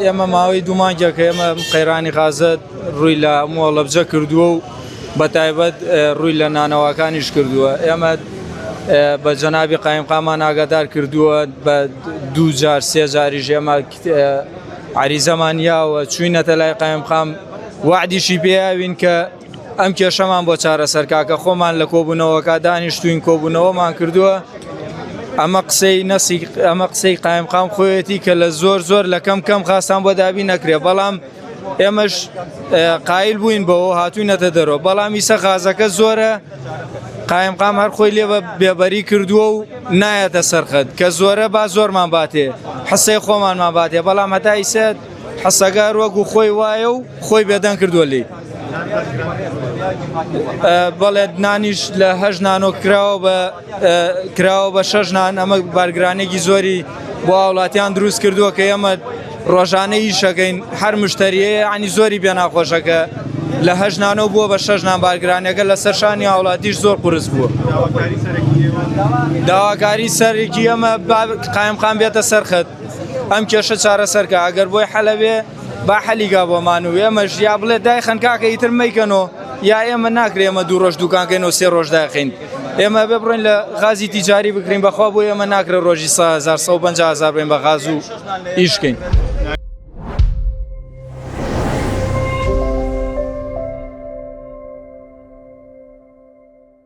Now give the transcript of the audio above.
ئێمە ماوەی دوومانگە کە ئێمە قەیرانی غازە ڕووی لە مۆڵەبجە کردووە و بە تایبەت ڕووی لە نانەوەکانیش کردووە. ئێمە بە جەنابی قایمقامان ئاگادار کردووە بە 2 جار 3 جاریش ئێمە عریزەمانیاوە چوینەتە لای قایمقام وعدیشی پێیاوین کە ئەم کێشەمان بۆ چارەسەر کاکە خۆمان لە کۆبوونەوەکە دانیشتوین کۆبوونەوەمان کردووە. ئەمە قسەی قایمقام خۆیەتی کە لە زۆر لە کەم خاستان بۆ دابی نەکرێ، بەڵام ئێمەش قایل بووین بەوە هاتووینەتە دەرەوە. بەڵام ئیسە غازەکە زۆرە، قایمقام هەر خۆی لێ بێبەری کردووە و نایەتە سەرخەت کە زۆرە با زۆرمان باتێ، حسەی خۆمانمان باتێ، بەڵام هەتا ئیسە حەسەگار وەکو خۆی وایە و خۆی بێدەنگ کردووە لێ. بەڵێ نانیش لە 8 نانۆ کراوە بە 6 نان. ئەمە بارگرانێکی زۆری بۆ وڵاتیان دروست کردووە کە ئێمە ڕۆژانە ئیشەکەین، هەر مشتریەیە عنی زۆری پێ ناخۆشەکە لە 8 نانۆ بووە بە 6 نان بارگرانەکە لە سەرشانی هاوڵاتیش زۆر قورس بووە. داواکاری سەرێکی ئەمە قایمقام بێتە سەرخەت ئەم کێشە چارەسەرکە، ئەگەر بۆی حەلەبێ با حەلیگا بۆمان و ئێمەش یا بڵێ دای خەنکاکە ئیتر مەیکەنەوە، یا ئێمە ناکرێ ئێمە 2 ڕۆژ دوکانکەین و 3 ڕۆژ داخین. ئێمە ببڕین لە غازی تیجاری بکرین، بەخوا بۆ ئێمە ناکرێ ڕۆژی 100,000 150,000 بین بە غاز و ئیشکەین.